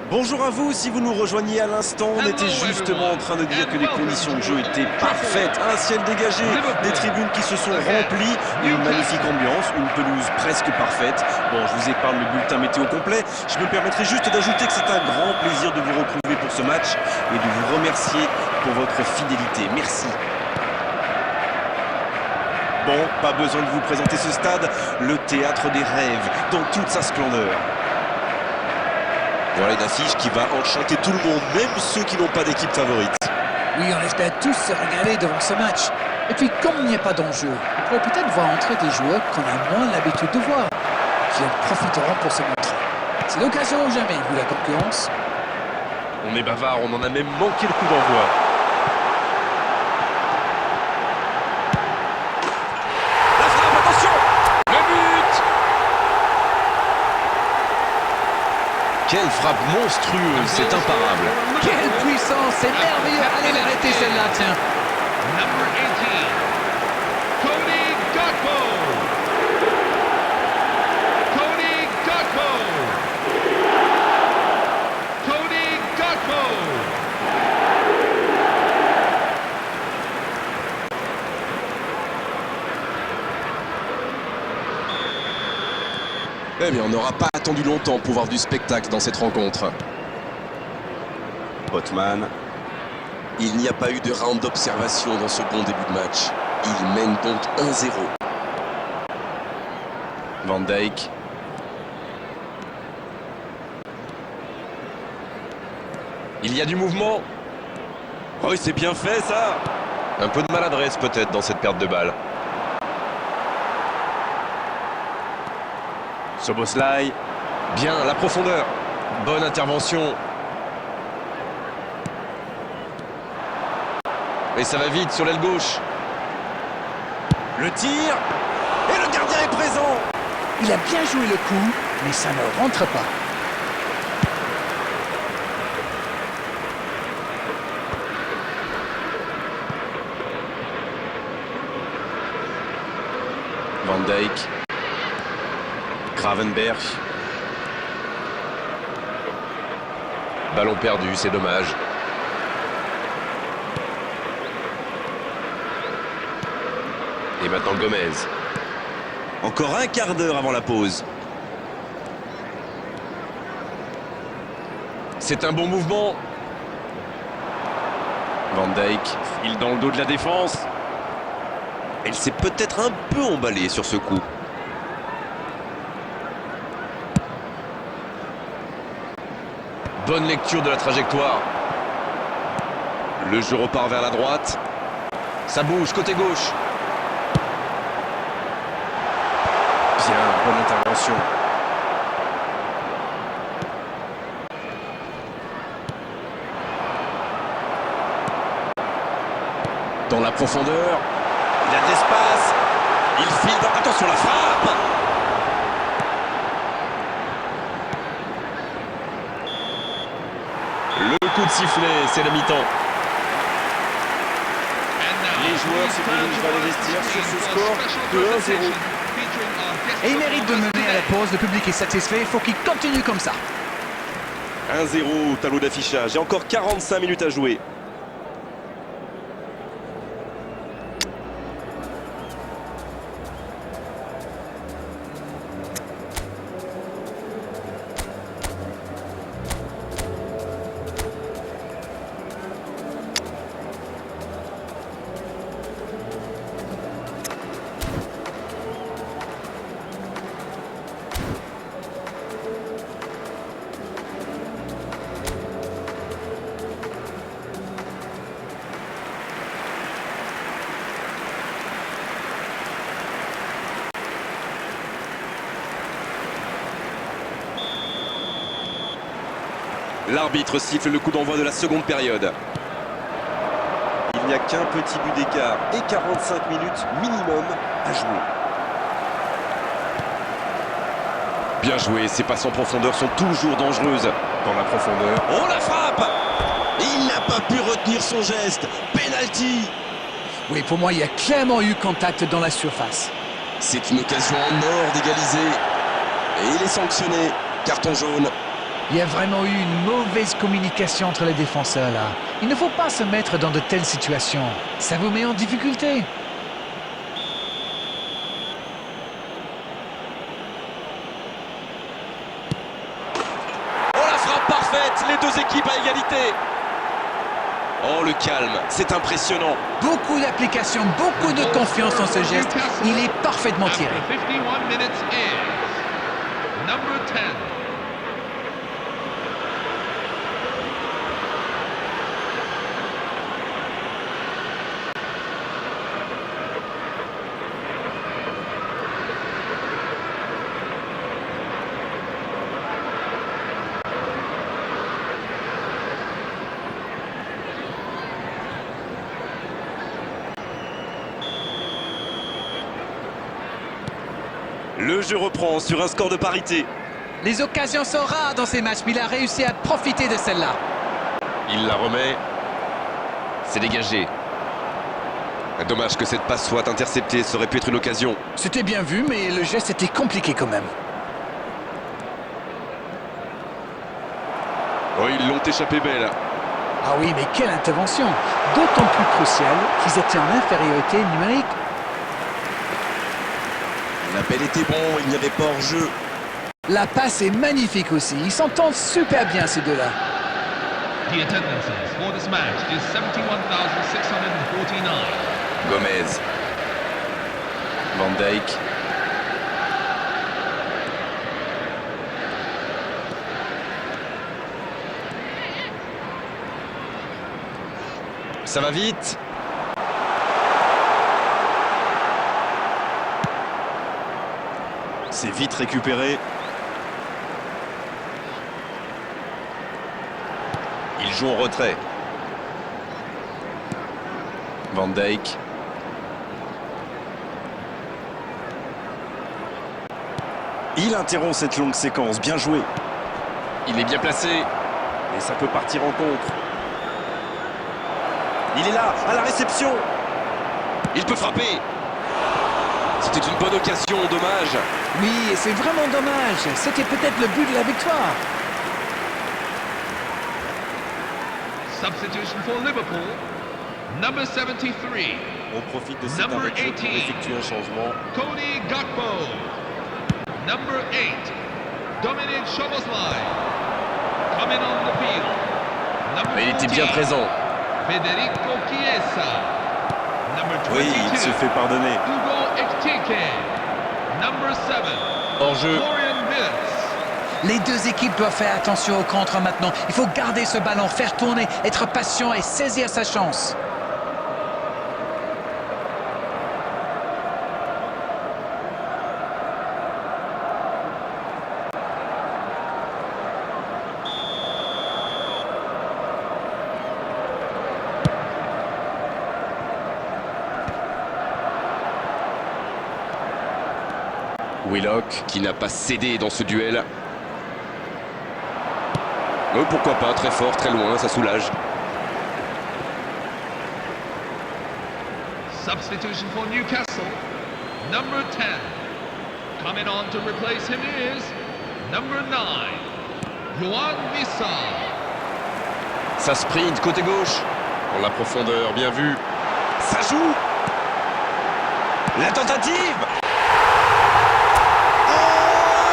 Bonjour à vous, si vous nous rejoignez à l'instant, on était justement en train de dire que les conditions de jeu étaient parfaites. Un ciel dégagé, des tribunes qui se sont remplies, une magnifique ambiance, une pelouse presque parfaite. Bon, je vous épargne le bulletin météo complet. Je me permettrai juste d'ajouter que c'est un grand plaisir de vous retrouver pour ce match et de vous remercier pour votre fidélité. Merci. Bon, pas besoin de vous présenter ce stade, le théâtre des rêves, dans toute sa splendeur. Voilà une affiche qui va enchanter tout le monde, même ceux qui n'ont pas d'équipe favorite. Oui, on espère tous se régaler devant ce match. Et puis, comme il n'y a pas d'enjeu, on pourrait peut-être voir entrer des joueurs qu'on a moins l'habitude de voir, qui en profiteront pour se montrer. C'est l'occasion ou jamais, vu la concurrence. On est bavard, on en a même manqué le coup d'envoi. La frappe, attention! Le but! Quelle frappe monstrueuse, c'est imparable. Quelle puissance, c'est merveilleux. Allez l'arrêter celle-là, tiens. Number 18, Cody Gakpo. Cody Gakpo. Cody Gakpo. Eh bien, on n'aura pas attendu longtemps pour voir du spectacle dans cette rencontre. Botman. Il n'y a pas eu de round d'observation dans ce bon début de match. Il mène donc 1-0. Van Dijk. Il y a du mouvement. Oh, c'est bien fait ça. Un peu de maladresse peut-être dans cette perte de balle. Szoboszlai. Bien, la profondeur. Bonne intervention. Et ça va vite sur l'aile gauche. Le tir. Et le gardien est présent. Il a bien joué le coup, mais ça ne rentre pas. Van Dijk. Gravenberch. Ballon perdu, c'est dommage. Et maintenant Gomez. Encore un quart d'heure avant la pause. C'est un bon mouvement. Van Dijk, il dans le dos de la défense. Elle s'est peut-être un peu emballée sur ce coup. Bonne lecture de la trajectoire. Le jeu repart vers la droite. Ça bouge côté gauche. Bien, bonne intervention. Dans la profondeur. Il a de l'espace. Il file dans... Attention, la frappe. Le coup de sifflet, c'est la mi-temps. Les joueurs se dirigent vers les vestiaires sur ce score de 1-0. Et il mérite de mener à la pause, le public est satisfait, il faut qu'il continue comme ça. 1-0 au tableau d'affichage et encore 45 minutes à jouer. L'arbitre siffle le coup d'envoi de la seconde période. Il n'y a qu'un petit but d'écart et 45 minutes minimum à jouer. Bien joué, ces passes en profondeur sont toujours dangereuses. Dans la profondeur. Oh la frappe! Il n'a pas pu retenir son geste. Penalty! Oui, pour moi, il y a clairement eu contact dans la surface. C'est une occasion en or d'égaliser. Et il est sanctionné. Carton jaune. Il y a vraiment eu une mauvaise communication entre les défenseurs là. Il ne faut pas se mettre dans de telles situations. Ça vous met en difficulté. Oh la frappe parfaite! Les deux équipes à égalité. Oh le calme, c'est impressionnant. Beaucoup d'application, beaucoup de confiance dans ce geste. Il est parfaitement tiré. After 51 minutes is number 10. Le jeu reprend sur un score de parité. Les occasions sont rares dans ces matchs, mais il a réussi à profiter de celle-là. Il la remet. C'est dégagé. Dommage que cette passe soit interceptée, ça aurait pu être une occasion. C'était bien vu, mais le geste était compliqué quand même. Oh, ils l'ont échappé belle. Ah oui, mais quelle intervention! D'autant plus cruciale qu'ils étaient en infériorité numérique. L'appel était bon, il n'y avait pas hors-jeu. La passe est magnifique aussi. Ils s'entendent super bien ces deux-là. The attendances for this match is 71,649. Gomez. Van Dijk. Ça va vite. C'est vite récupéré. Il joue en retrait. Van Dijk. Il interrompt cette longue séquence, bien joué. Il est bien placé. Et ça peut partir en contre. Il est là, à la réception. Il peut frapper. C'était une bonne occasion, dommage. Oui, et c'est vraiment dommage. C'était peut-être le but de la victoire. Substitution for Liverpool, number 73, On profite de cet Number arrêt de jeu pour 18. effectuer un changement. Cody Gakpo. Number 8, Dominic Szoboszlai. Coming on the field, number Il était bien 14, présent. Federico Chiesa. Number Oui, 22, il se fait pardonner. Hugo Ekitike. Number 7, Hors-jeu. Florian Wirtz. Les deux équipes doivent faire attention au contre maintenant. Il faut garder ce ballon, faire tourner, être patient et saisir sa chance. Willock qui n'a pas cédé dans ce duel. Pourquoi pas, très fort, très loin, ça soulage. Substitution for Newcastle, number 10. Coming on to replace him is number 9, Yohan Wissa. Ça sprint, côté gauche. Dans la profondeur, bien vu. Ça joue. La tentative. Oh,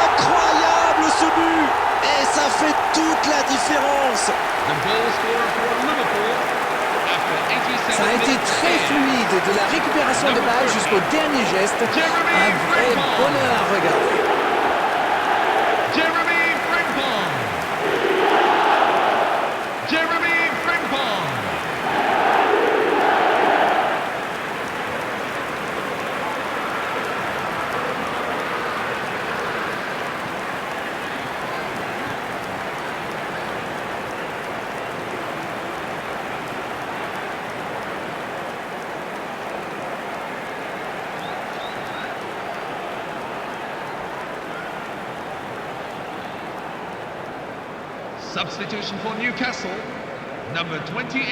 incroyable ce but. Et ça fait toute la différence. The goal scorer for Liverpool after 87 Ça a été minutes très is fluide, de la récupération de balle jusqu'au dernier geste. Un vrai bonheur à regarder. Jeremy Frimpong. Jeremy Frimpong. Substitution for Newcastle, number 28,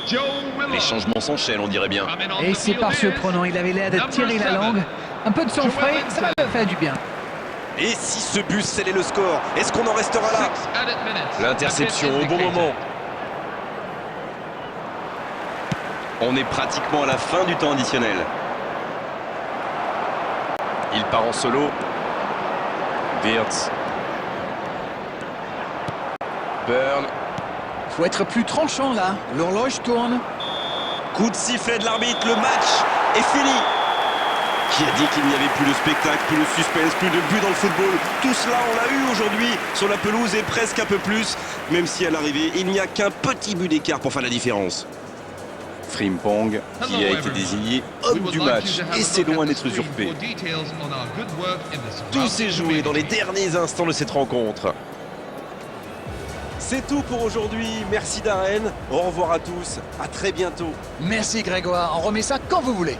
Joe Willock. Les changements s'enchaînent, on dirait bien. Coming on Et the c'est field pas is surprenant, il avait l'air de number tirer la 7, langue. Un peu de sang frais, ça va me faire du bien. Et si ce but scellait le score, est-ce qu'on en restera là? 6 added minutes L'interception have au been bon indicated. moment. On est pratiquement à la fin du temps additionnel. Il part en solo. Wirtz. Burn. Faut être plus tranchant là, l'horloge tourne. Coup de sifflet de l'arbitre, le match est fini. Qui a dit qu'il n'y avait plus de spectacle, plus de suspense, plus de but dans le football? Tout cela, on l'a eu aujourd'hui sur la pelouse et presque un peu plus, même si à l'arrivée, il n'y a qu'un petit but d'écart pour faire la différence. Frimpong, qui a été désigné homme du match, et c'est loin d'être usurpé. Tout s'est joué dans les derniers instants de cette rencontre. C'est tout pour aujourd'hui, merci Darren, au revoir à tous, à très bientôt. Merci Grégoire, on remet ça quand vous voulez.